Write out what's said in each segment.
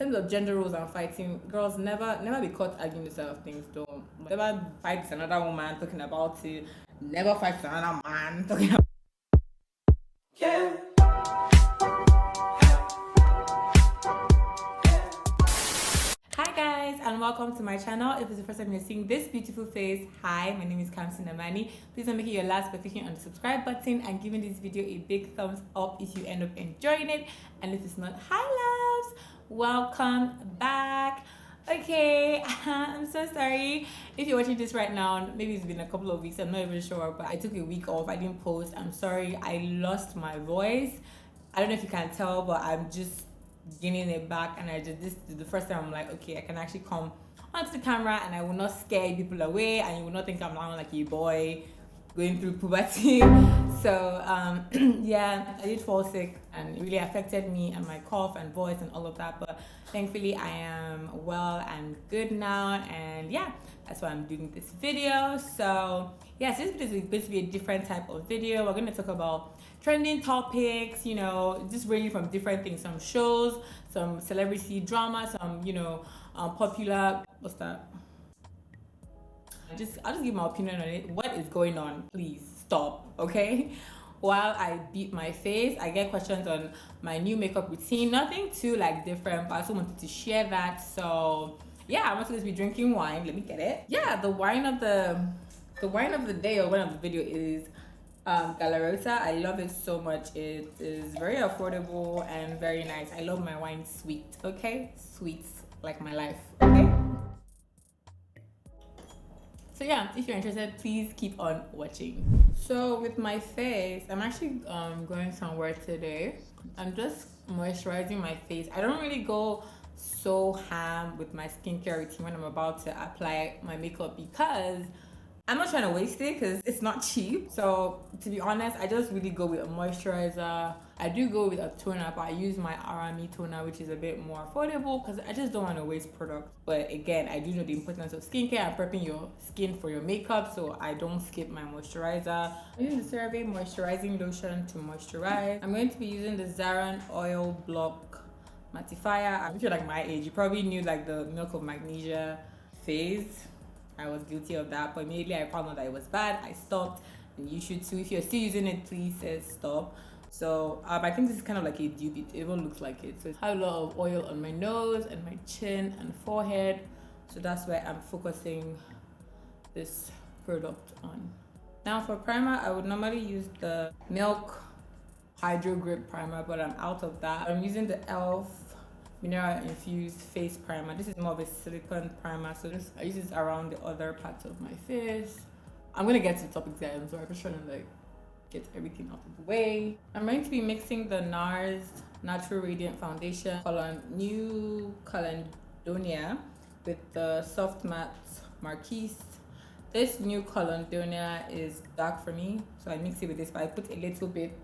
terms of gender roles and fighting, girls never be caught arguing this sort of things. Don't never fight with another woman talking about it. Never fight with another man talking about. Yeah. Hi guys, and welcome to my channel. If it's the first time you're seeing this beautiful face, hi, my name is Kamsinnamani. Please don't make it your last by clicking on the subscribe button and giving this video a big thumbs up if you end up enjoying it. And if it's not, hi loves, welcome back. Okay, I'm so sorry if you're watching this right now. Maybe it's been a couple of weeks, I'm not even sure, but I took a week off. I didn't post. I'm sorry, I lost my voice. I don't know if you can tell, but I'm just gaining it back, and this is the first time I'm like, okay, I can actually come onto the camera and I will not scare people away, and you will not think I'm now like a boy going through puberty. So yeah, I did fall sick and it really affected me and my cough and voice and all of that, but thankfully I am well and good now, and yeah, that's why I'm doing this video. So yeah, so this video is going to be a different type of video. We're going to talk about trending topics, you know, just really from different things, some shows, some celebrity drama, some, you know, popular, what's that? I'll just give my opinion on it. What is going on? Please stop, okay? While I beat my face, I get questions on my new makeup routine. Nothing too like different, but I also wanted to share that. So yeah, I'm also going to be drinking wine. Let me get it. Yeah, the wine of the day, or wine of the video, is Galarosa. I love it so much. It is very affordable and very nice. I love my wine sweet, okay? Sweets like my life, okay? So yeah, if you're interested, please keep on watching. So with my face, I'm actually going somewhere today. I'm just moisturizing my face. I don't really go so ham with my skincare routine when I'm about to apply my makeup, because I'm not trying to waste it because it's not cheap. So to be honest, I just really go with a moisturizer. I do go with a toner, but I use my Arami toner, which is a bit more affordable because I just don't want to waste product. But again, I do know the importance of skincare and prepping your skin for your makeup, so I don't skip my moisturizer. I'm using the CeraVe moisturizing lotion to moisturize. I'm going to be using the Zaran Oil Block Mattifier. If you're like my age, you probably knew like the milk of magnesia phase. I was guilty of that, but immediately I found out that it was bad. I stopped, and you should too. If you're still using it, please stop. So I think this is kind of like a dupe. It even looks like it. So I have a lot of oil on my nose and my chin and forehead. So that's where I'm focusing this product on. Now for primer, I would normally use the Milk Hydro Grip Primer, but I'm out of that. I'm using the e.l.f. Mineral Infused Face Primer. This is more of a silicone primer, so I use this around the other parts of my face. I'm gonna get to the topics there, so I'm just trying to like get everything out of the way. I'm going to be mixing the NARS Natural Radiant Foundation New Caledonia with the Soft Matte Marquise. This New Caledonia is dark for me, so I mix it with this, but I put a little bit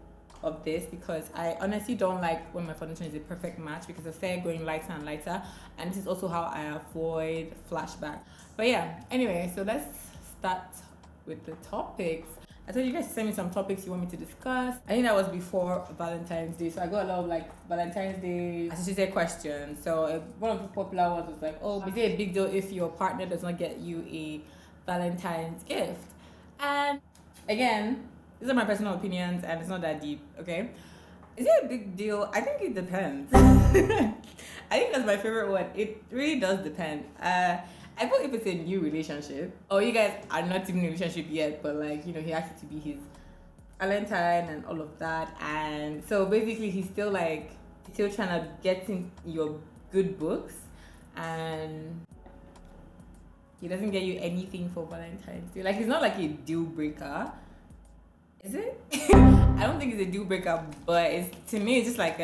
of this because I honestly don't like when my foundation is a perfect match, because I start going lighter and lighter, and this is also how I avoid flashback. But yeah, anyway, so let's start with the topics. I told you guys to send me some topics you want me to discuss. I think that was before Valentine's Day, so I got a lot of like Valentine's Day associated questions. So one of the popular ones was like, oh, is it a big deal if your partner does not get you a Valentine's gift? And again, these are my personal opinions and it's not that deep, okay? Is it a big deal? I think it depends. I think that's my favorite one. It really does depend. I feel if it's a new relationship, or you guys are not even in a relationship yet, but like, you know, he asked you to be his Valentine and all of that. And so basically he's still trying to get in your good books, and he doesn't get you anything for Valentine's Day. Like, it's not like a deal breaker. Is it? I don't think it's a deal breaker, but to me it's just like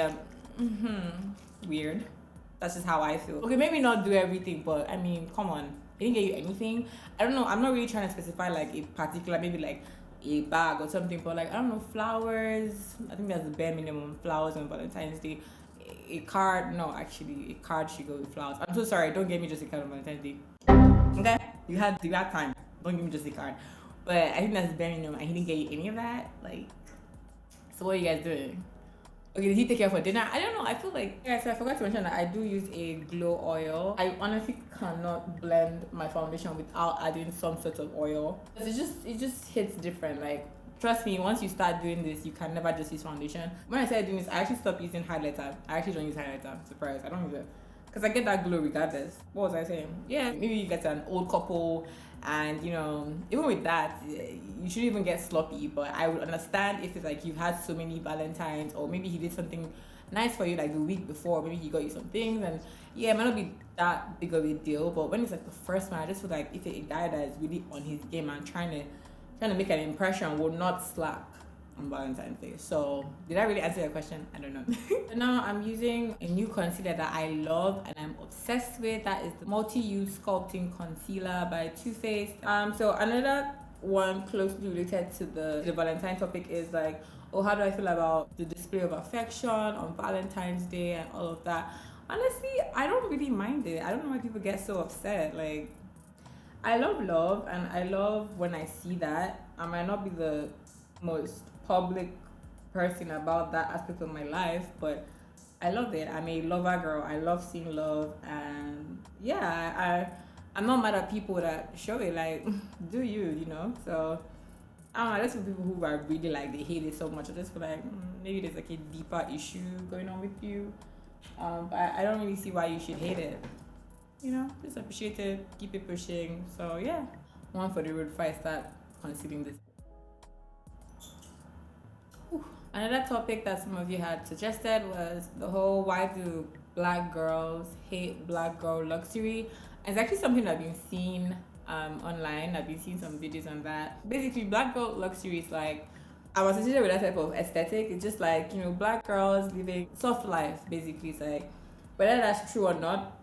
weird. That's just how I feel. Okay, maybe not do everything, but I mean, come on, they didn't get you anything. I don't know, I'm not really trying to specify like a particular, maybe like a bag or something, but like, I don't know, flowers. I think that's the bare minimum. Flowers on Valentine's Day. A card, no, actually a card should go with flowers. I'm so sorry, don't give me just a card on Valentine's Day. Okay, you had time, don't give me just a card. But I think that's bare minimum, and he didn't get you any of that. Like, so what are you guys doing? Okay, did he take care for dinner? I don't know. I feel like, yeah, so I forgot to mention that I do use a glow oil. I honestly cannot blend my foundation without adding some sort of oil. It just hits different. Like, trust me, once you start doing this, you can never just use foundation. When I started doing this, I actually stopped using highlighter. I actually don't use highlighter. Surprise, I don't use it. Because I get that glow regardless. What was I saying? Yeah, maybe you get an old couple and, even with that, you shouldn't even get sloppy. But I would understand if it's like you've had so many Valentines, or maybe he did something nice for you like the week before. Maybe he got you some things, and yeah, it might not be that big of a deal. But when it's like the first one, I just feel like if a guy that is really on his game and trying to make an impression will not slack on Valentine's Day. So did I really answer your question? I don't know. So now I'm using a new concealer that I love and I'm obsessed with. That is the multi-use sculpting concealer by Too Faced. So another one closely related to the Valentine topic is like, oh, how do I feel about the display of affection on Valentine's Day and all of that? Honestly, I don't really mind it. I don't know why people get so upset. Like, I love love, and I love when I see that. I might not be the most public person about that aspect of my life, but I love it. I'm a lover girl. I love seeing love, and yeah, I'm not mad at people that show it. Like, do you know? So I don't know. There's some people who are really like they hate it so much. I just feel like maybe there's like a deeper issue going on with you. But I don't really see why you should hate it. Just appreciate it, keep it pushing. So yeah, one for the road before I start considering this. Another topic that some of you had suggested was the whole why do black girls hate black girl luxury. It's actually something I've been seeing online. I've been seeing some videos on that. Basically, black girl luxury is like, I was associated with that type of aesthetic. It's just like, black girls living soft life, basically. It's like, whether that's true or not,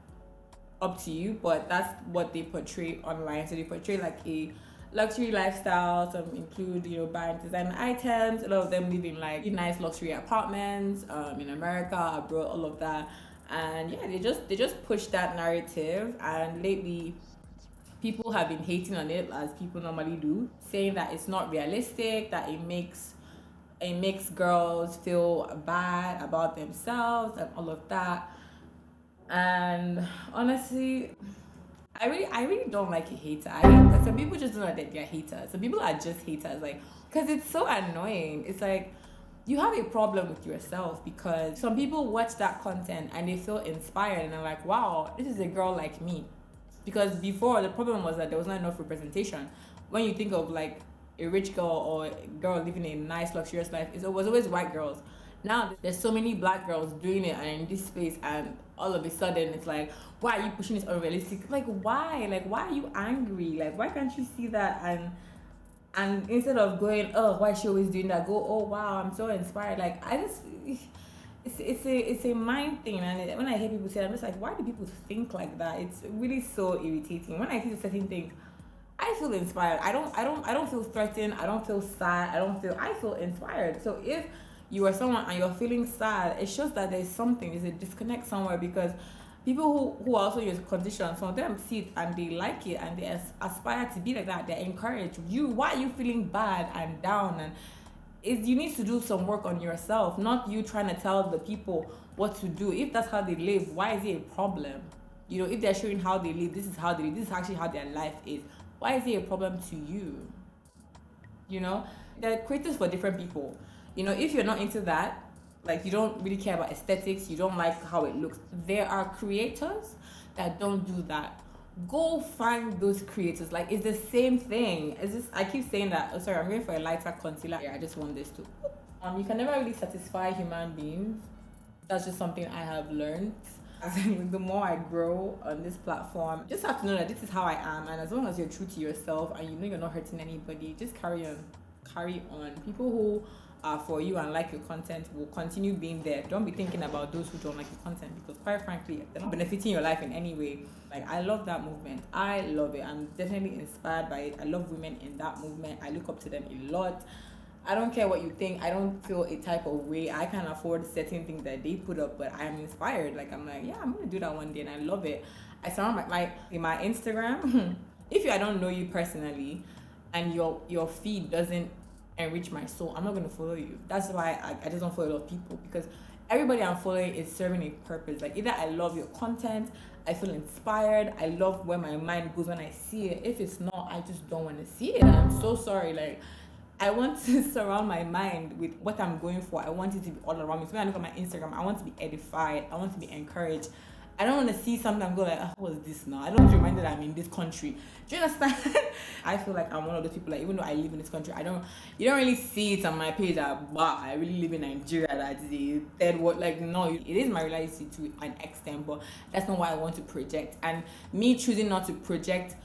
up to you, but that's what they portray online. So they portray like a luxury lifestyle. Some include, buying designer items. A lot of them live in like nice luxury apartments in America, abroad, all of that. And yeah, they just push that narrative. And lately, people have been hating on it, as people normally do, saying that it's not realistic, that it makes girls feel bad about themselves and all of that. And honestly, I really don't like a hater. I hate that some people just don't know that they're haters. Some people are just haters, like, because it's so annoying. It's like you have a problem with yourself, because some people watch that content and they feel inspired and they're like, wow, this is a girl like me. Because before, the problem was that there was not enough representation. When you think of like a rich girl or a girl living a nice luxurious life, it was always white girls. Now there's so many black girls doing it and in this space, and all of a sudden it's like, why are you pushing this unrealistic? Like, why? Like, why are you angry? Like, why can't you see that? And instead of going, oh, why is she always doing that? Go, oh wow, I'm so inspired. Like, it's a mind thing. And when I hear people say that, I'm just like, why do people think like that? It's really so irritating. When I see certain things, I feel inspired. I don't feel threatened. I don't feel sad. I feel inspired. So if you are someone and you're feeling sad, it shows that there's a disconnect somewhere, because people who are also in your condition, some of them see it and they like it and they aspire to be like that. They're encouraged. Why are you feeling bad and down? And you need to do some work on yourself, not you trying to tell the people what to do. If that's how they live, why is it a problem? If they're showing how they live, this is how they live, this is actually how their life is. Why is it a problem to you? They're creators for different people. If you're not into that, like you don't really care about aesthetics, you don't like how it looks, there are creators that don't do that. Go find those creators. Like, it's the same thing. I keep saying that. Oh, sorry, I'm going for a lighter concealer. Yeah, I just want this too. You can never really satisfy human beings. That's just something I have learned. The more I grow on this platform, just have to know that this is how I am, and as long as you're true to yourself and you're not hurting anybody, just carry on. People who are for you and like your content will continue being there. Don't be thinking about those who don't like your content, because quite frankly, they're not benefiting your life in any way. Like, I love that movement. I love it. I'm definitely inspired by it. I love women in that movement. I look up to them a lot. I don't care what you think. I don't feel a type of way. I can afford certain things that they put up, but I'm inspired. Like, I'm like, yeah, I'm gonna do that one day, and I love it. I surround my Instagram. If I don't know you personally, and your feed doesn't enrich my soul, I'm not gonna follow you. That's why I just don't follow a lot of people, because everybody I'm following is serving a purpose. Like either I love your content, I feel inspired, I love where my mind goes when I see it. If it's not, I just don't want to see it. And I'm so sorry. Like I want to surround my mind with what I'm going for. I want it to be all around me. So when I look at my Instagram, I want to be edified. I want to be encouraged. I don't want to see something and go like, oh, what is this now? I don't want to remind that I'm in this country. Do you understand? I feel like I'm one of those people, like, even though I live in this country, you don't really see it on my page that, wow, I really live in Nigeria, that's the third world. Like, no, it is my reality to an extent, but that's not what I want to project. And me choosing not to project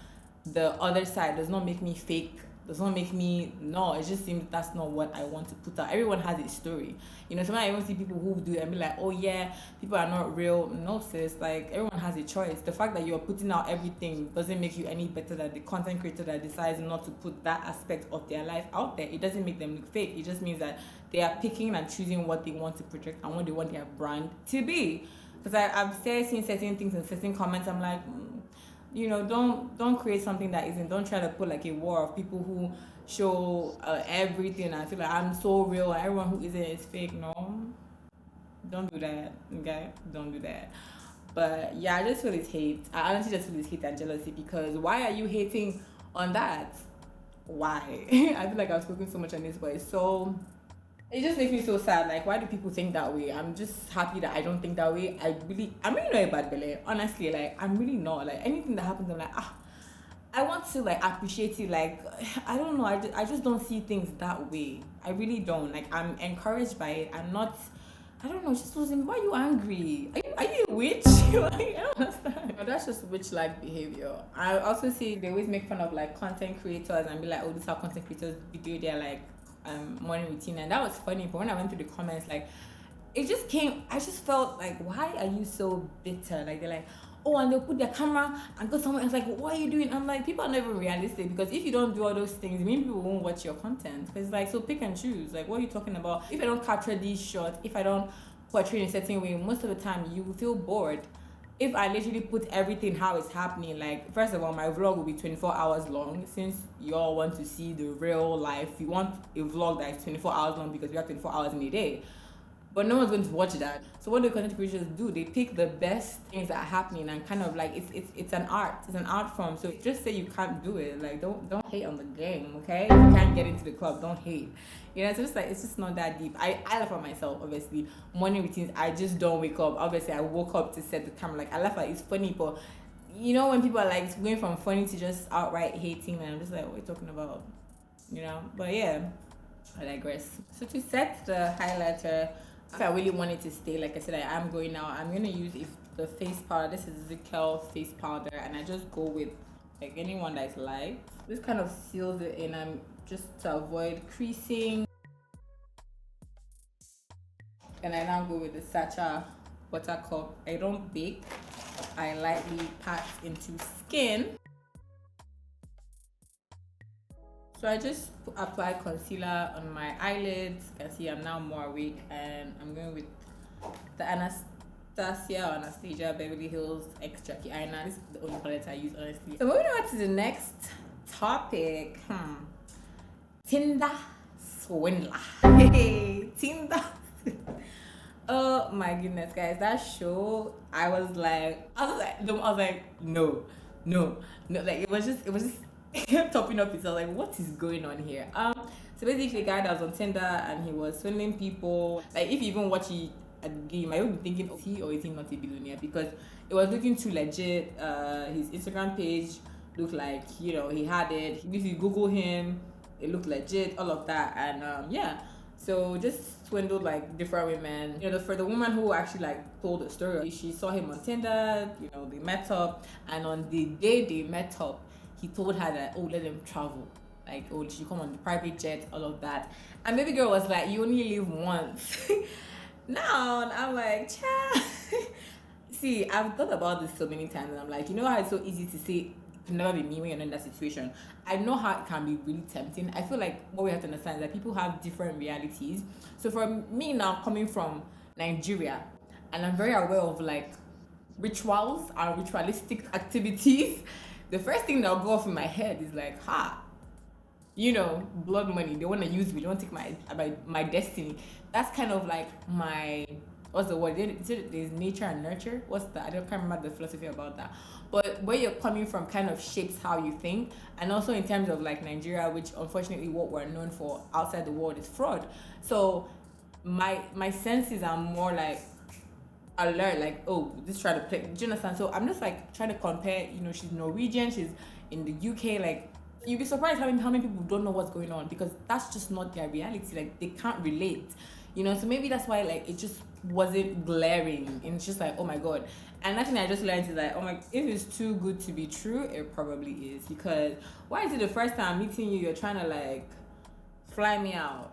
the other side does not make me fake, does not make me, no, it just seems that's not what I want to put out. Everyone has a story. You know, sometimes I even see people who do it and be like, oh yeah, people are not real. No sis, like everyone has a choice. The fact that you're putting out everything doesn't make you any better than the content creator that decides not to put that aspect of their life out there. It doesn't make them look fake. It just means that they are picking and choosing what they want to project and what they want their brand to be. Because I've seen certain things in certain comments, I'm like, you know, don't create something that isn't. Don't try to put like a war of people who show everything. I feel like I'm so real and everyone who isn't is fake. No, don't do that, okay? Don't do that. But yeah, I just feel it's hate. I honestly just feel it's hate and jealousy, because why are you hating on that? Why? I feel like I've spoken so much on this, but it just makes me so sad. Like, why do people think that way? I'm just happy that I don't think that way. I'm really not a bad belly. Honestly, like, I'm really not. Like, anything that happens, I'm like, I want to, like, appreciate it. Like, I don't know. I just don't see things that way. I really don't. Like, I'm encouraged by it. I'm not, I don't know. It just wasn't, why are you angry? Are you a witch? Like, I don't understand. But that's just witch-like behavior. I also see they always make fun of, like, content creators and be like, oh, this is how content creators do their, like, morning routine. And that was funny, but when I went through the comments, like, it just came, I just felt like, why are you so bitter? Like, they're like, oh, and they'll put their camera and go somewhere. It's like, what are you doing? I'm like, people are never realistic, because if you don't do all those things, it means people won't watch your content. Because, like, so pick and choose. Like, what are you talking about? If I don't capture these shots, if I don't portray in a certain way, most of the time you will feel bored. If I literally put everything how it's happening, like, first of all, my vlog will be 24 hours long. Since you all want to see the real life, you want a vlog that is 24 hours long, because we have 24 hours in a day. But no one's going to watch that. So what do content creators do? They pick the best things that are happening and kind of like, it's an art. It's an art form. So just say you can't do it. Like, don't hate on the game, okay? If you can't get into the club, don't hate. You know, it's just like, it's just not that deep. I laugh at myself, obviously. Morning routines, I just don't wake up. Obviously, I woke up to set the camera. Like, I laugh at it. It's funny, but you know, when people are like going from funny to just outright hating, and I'm just like, what are you talking about? You know? But yeah, I digress. So to set the highlighter, if I really want it to stay, like I said, I am going now. I'm gonna use the face powder. This is Zickel face powder, and I just go with like anyone that's light. This kind of seals it in. I'm just to avoid creasing. And I now go with the Sacha Buttercup. I don't bake. I lightly pat into skin. So I just apply concealer on my eyelids. You can see I'm now more awake, and I'm going with the Anastasia Beverly Hills X Jackie Eyeliner. This is the only palette I use, honestly. So moving on to the next topic. Tinder swindler. Hey, Tinder. Oh my goodness, guys, that show, I was like, no, like it was just it kept topping up itself. Like, what is going on here? So basically, a guy that was on Tinder and he was swindling people. Like, if you even watch it at the game, I would be thinking, is he or is he not a billionaire? Because it was looking too legit. His Instagram page looked like, you know, he had it. If you Google him, it looked legit, all of that. And yeah, so just swindled like different women. You know, for the woman who actually like told the story, she saw him on Tinder, you know, they met up, and on the day they met up, he told her that, oh, let them travel. Like, oh, she come on the private jet, all of that. And baby girl was like, you only live once. Now, I'm like, cha. See, I've thought about this so many times, and I'm like, you know how it's so easy to say, it can never be me when you're in that situation. I know how it can be really tempting. I feel like what we have to understand is that people have different realities. So for me now, coming from Nigeria, and I'm very aware of like rituals and ritualistic activities, the first thing that'll go off in my head is like, you know, blood money. They want to use me. They want to take my destiny. That's kind of like my what's the word? There's nature and nurture. What's that? Can't remember the philosophy about that. But where you're coming from kind of shapes how you think, and also in terms of like Nigeria, which unfortunately what we're known for outside the world is fraud. So my senses are more like alert, like, oh, this try to play. Do you understand? So I'm just like trying to compare. She's Norwegian, she's in the UK, like. You'd be surprised how many people don't know what's going on, because that's just not their reality. Like, they can't relate, so maybe that's why, like, it just wasn't glaring, and it's just like, oh my god. And nothing I just learned is like, oh my, if it's too good to be true, it probably is. Because why is it the first time I'm meeting you, you're trying to like fly me out,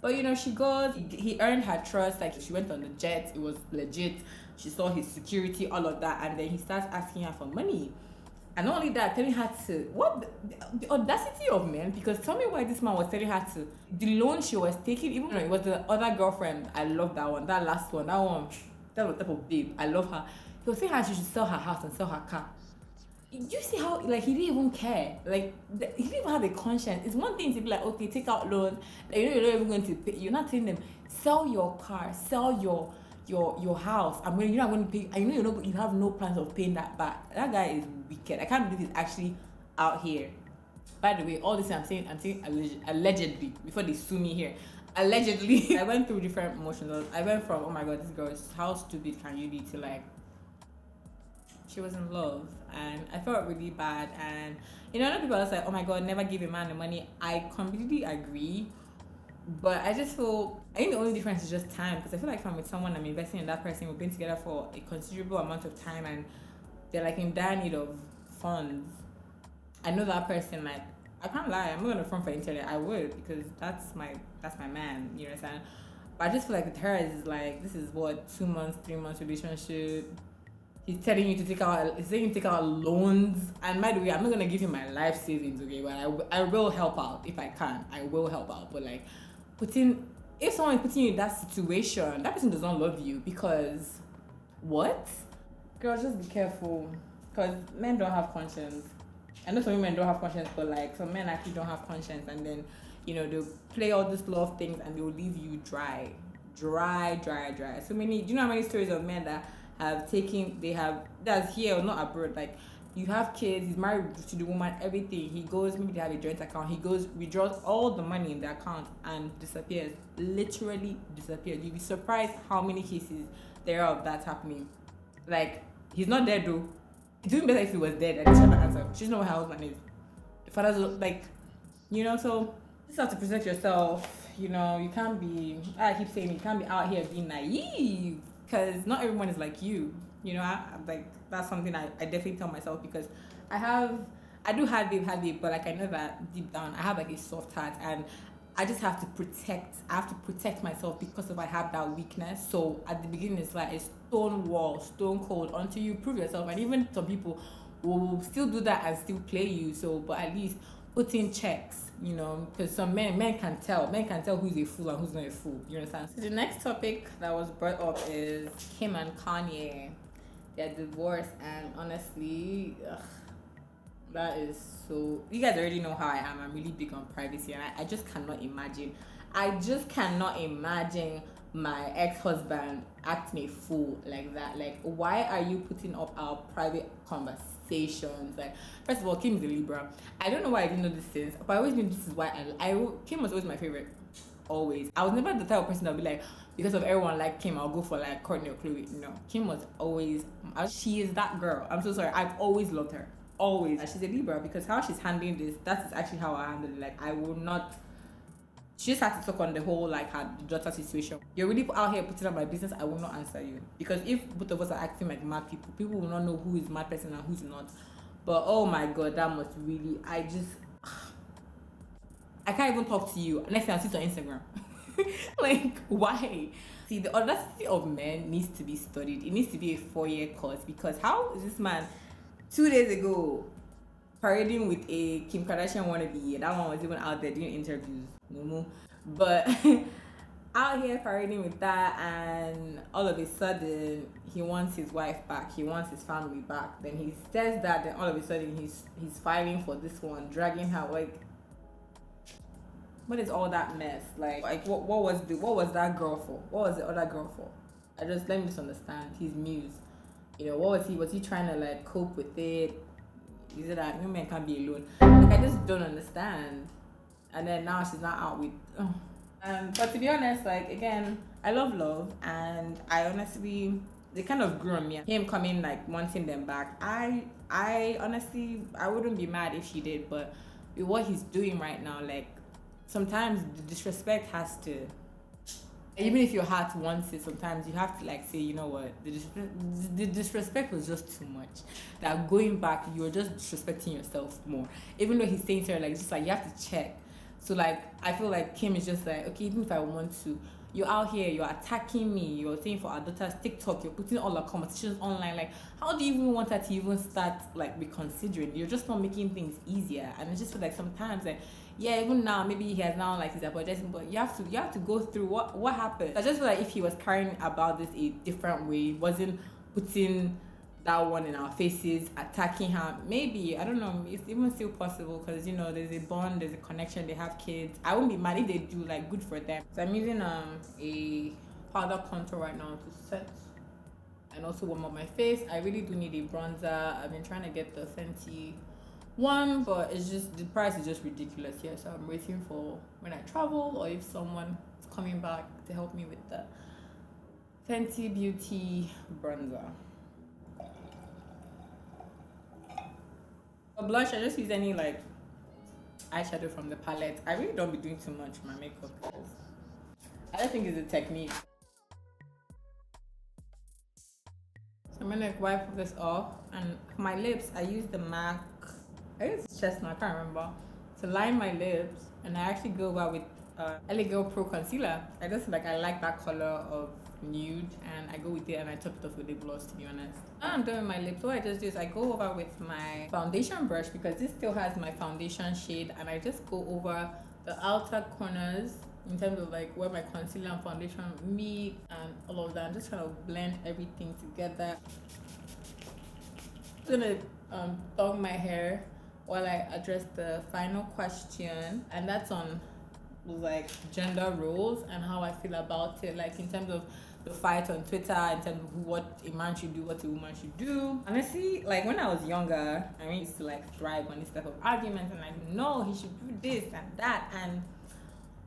but she goes, he earned her trust. Like, she went on the jet, it was legit, she saw his security, all of that, and then he starts asking her for money. And not only that, telling her to, what the audacity of men, because tell me why this man was telling her to, the loan she was taking, even though it was the other girlfriend. I love that one, that last one, that was the type of babe, I love her. He was saying how she should sell her house and sell her car. You see how, like, he didn't even care, like, he didn't even have a conscience. It's one thing to be like, okay, take out loans, like, you're not even going to pay, you're not telling them, sell your car, sell your house. You're not going to pay. You have no plans of paying that back. That guy is wicked. I can't believe he's actually out here. By the way, all this I'm saying allegedly, before they sue me here. Allegedly, I went through different emotions. I went from, oh my god, this girl is, how stupid can you be, to like, she was in love, and I felt really bad. And other people are like, oh my god, never give a man the money. I completely agree. But I just feel, I think the only difference is just time, because I feel like if I'm with someone, I'm investing in that person, we've been together for a considerable amount of time, and they're like in dire need of funds. I know that person, like, I can't lie, I'm not gonna front for internet. I would, because that's my man, you understand? But I just feel like with her, it's like, this is what, 2 months, 3 months relationship. He's telling you to take out loans. And by the way, I'm not gonna give him my life savings, okay? But I will help out if I can. I will help out. But like, if someone is putting you in that situation, that person does not love you, because what? Girls, just be careful, because men don't have conscience. I know some women don't have conscience, but like, some men actually don't have conscience, and then they'll play all this love things and they'll leave you dry. So many. Do you know how many stories of men that that's here or not abroad, like, you have kids, he's married to the woman, everything, he goes, maybe they have a joint account, he goes, withdraws all the money in the account and disappears, literally disappears. You'd be surprised how many cases there are of that happening. Like, he's not dead though. It's even better if he was dead and she never answered. She doesn't know what her husband is. The father's like, so you just have to protect yourself. You can't be, I keep saying, you can't be out here being naive, because not everyone is like you. Like, that's something I definitely tell myself, because I do have babe, but like, I know that deep down I have like a soft heart, and I just have to protect myself, because I have that weakness. So at the beginning, it's like a stone cold until you prove yourself. And even some people will still do that and still play you. So, but at least put in checks, because some men can tell who's a fool and who's not a fool. You understand? So the next topic that was brought up is Kim and Kanye. They're divorced, and honestly, that is so. You guys already know how I am. I'm really big on privacy, and I just cannot imagine. My ex-husband acting a fool like that. Like, why are you putting up our private conversations? Like, first of all, Kim is a Libra. I don't know why I didn't know this since, but I always knew this is why Kim was always my favorite. Always. I was never the type of person that would be like, because of everyone like Kim, I'll go for like Courtney or Chloe. No, Kim was always, she is that girl. I'm so sorry. I've always loved her. Always. She's a Libra, because how she's handling this, that's actually how I handle it. Like, I will not. She just had to talk on the whole, like, her daughter situation. You're really out here putting up my business, I will not answer you. Because if both of us are acting like mad people will not know who is mad person and who's not. But oh my god, that must really, I can't even talk to you. Next thing I see it on Instagram. Like, why? See, the audacity of men needs to be studied. It needs to be a 4-year course, because how is this man 2 days ago parading with a Kim Kardashian wannabe? That one was even out there doing interviews. No. But out here parading with that, and all of a sudden he wants his wife back, he wants his family back. Then he says that, then all of a sudden he's fighting for this one, dragging her. Like, what is all that mess? Like what was that girl for? What was the other girl for? Let me just understand his muse. Was he trying to like cope with it? Is it that no man can be alone? Like I just don't understand. And then now she's not out with but to be honest, like again, I love love, and I honestly, they kind of grew on me. Him coming like wanting them back. I honestly, I wouldn't be mad if she did, but with what he's doing right now, like sometimes the disrespect has to, even if your heart wants it, sometimes you have to like say, you know what, the disrespect was just too much. That going back, you're just disrespecting yourself more. Even though he's saying to her, like, just like, you have to check. So like, I feel like Kim is just like, okay, even if I want to, you're out here, you're attacking me, you're saying for our daughter's TikTok, you're putting all our conversations online. Like, how do you even want her to even start like reconsidering? You're just not making things easier. And I just feel like sometimes, like, yeah, even now maybe he has now like he's apologizing, but you have to go through what happened. I just feel like if he was carrying about this a different way, wasn't putting that one in our faces, attacking her, maybe, I don't know, it's even still possible, because there's a bond, there's a connection, they have kids. I wouldn't be mad if they do, like, good for them. So I'm using a powder contour right now to set and also warm up my face. I really do need a bronzer. I've been trying to get the Fenty one, but it's just, the price is just ridiculous here. So I'm waiting for when I travel, or if someone is coming back to help me with the Fenty Beauty bronzer. For blush, I just use any like eyeshadow from the palette. I really don't be doing too much my makeup, because I just think it's a technique. So I'm gonna wipe this off, and for my lips, I use the MAC. I use chestnut, I can't remember, to line my lips, and I actually go over with LA Girl Pro Concealer. I like that color of nude, and I go with it, and I top it off with lip gloss, to be honest. Now I'm doing my lips, what I just do is I go over with my foundation brush, because this still has my foundation shade, and I just go over the outer corners in terms of like where my concealer and foundation meet and all of that. I'm just trying to blend everything together. I'm gonna thong my hair while I address the final question, and that's on like gender roles and how I feel about it, like in terms of the fight on Twitter, in terms of what a man should do, what a woman should do. Honestly, like when I was younger, I used to like thrive on this type of argument, and like, no, he should do this and that. And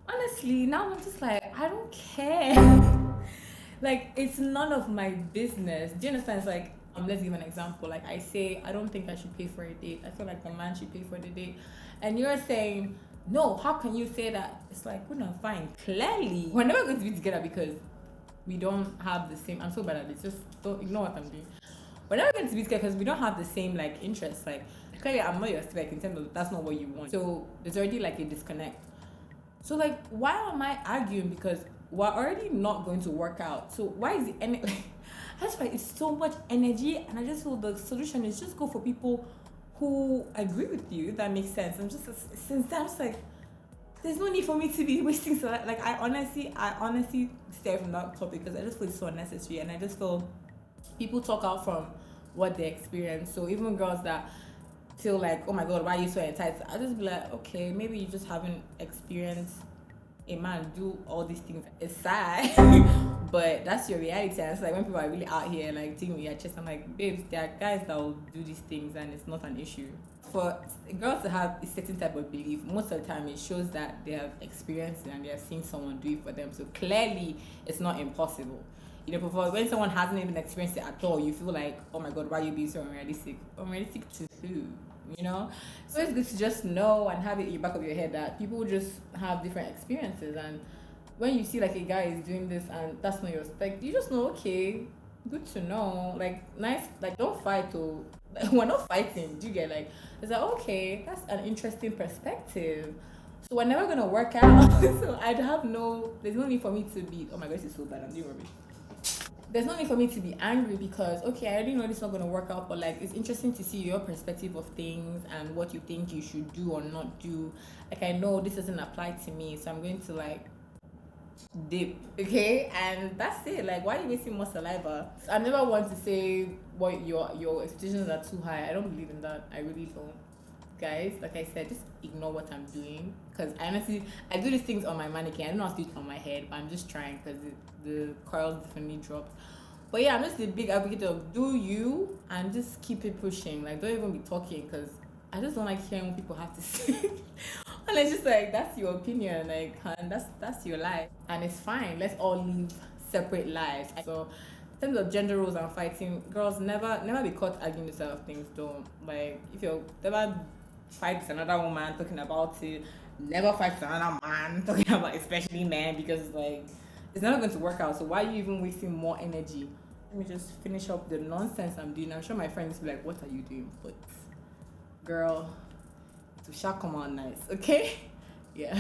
honestly, now I'm just like, I don't care. Like, it's none of my business. Do you understand? It's like, let's give an example. Like I say, I don't think I should pay for a date. I feel like the man should pay for the date. And you're saying, no, how can you say that? It's like, we're not fine. Clearly, we're never going to be together because we don't have the same. I'm so bad at this. Just don't ignore what I'm doing. We're never going to be together because we don't have the same like interests. Like clearly, I'm not your spec in terms of that's not what you want. So there's already like a disconnect. So like, why am I arguing? Because we're already not going to work out. So why is it any? Like, that's why it's so much energy, and I just feel the solution is just go for people who agree with you. If that makes sense. I'm just like, there's no need for me to be wasting so like I honestly stay from that topic because I just feel it's so unnecessary, and I just feel people talk out from what they experience. So even girls that feel like, oh my god, why are you so entitled? I'll just be like, okay, maybe you just haven't experienced a man do all these things. It's sad, but that's your reality. And it's like when people are really out here like taking with your chest, I'm like, babes, there are guys that will do these things and it's not an issue. For girls to have a certain type of belief, most of the time it shows that they have experienced it and they have seen someone do it for them. So clearly it's not impossible. You know, but when someone hasn't even experienced it at all, you feel like, oh my god, why are you being so unrealistic? Unrealistic to who? You know? So it's good to just know and have it in the back of your head that people just have different experiences, and when you see like a guy is doing this and that's not your spec, you just know, okay, good to know. Like, nice, like, don't fight or we're not fighting. Do you get? Like, it's like, okay, that's an interesting perspective. So we're never gonna work out. So there's no need for me to be, oh my god, this is so bad, I'm doing rubbish. There's no need for me to be angry because, okay, I already know this is not going to work out, but like, it's interesting to see your perspective of things and what you think you should do or not do. Like, I know this doesn't apply to me, so I'm going to like dip, okay? And that's it. Like, why are you wasting more saliva? I never want to say what your expectations are too high. I don't believe in that. I really don't. guys, like I said, just ignore what I'm doing, because I do these things on my mannequin. I don't know how to do it on my head, but I'm just trying because the curls definitely dropped. But yeah, I'm just a big advocate of do you and just keep it pushing. Like, don't even be talking, because I just don't like hearing what people have to say. And it's just like, that's your opinion, like, and that's your life, and it's fine. Let's all live separate lives. So in terms of gender roles and fighting, girls, never be caught arguing this sort of things. Don't, like, if you never fight with another woman talking about it, never fight with another man talking about, especially men, because like it's never going to work out. So why are you even wasting more energy? Let me just finish up the nonsense I'm doing. I'm sure my friends will be like, what are you doing? But girl, to shall come on nice, okay? Yeah.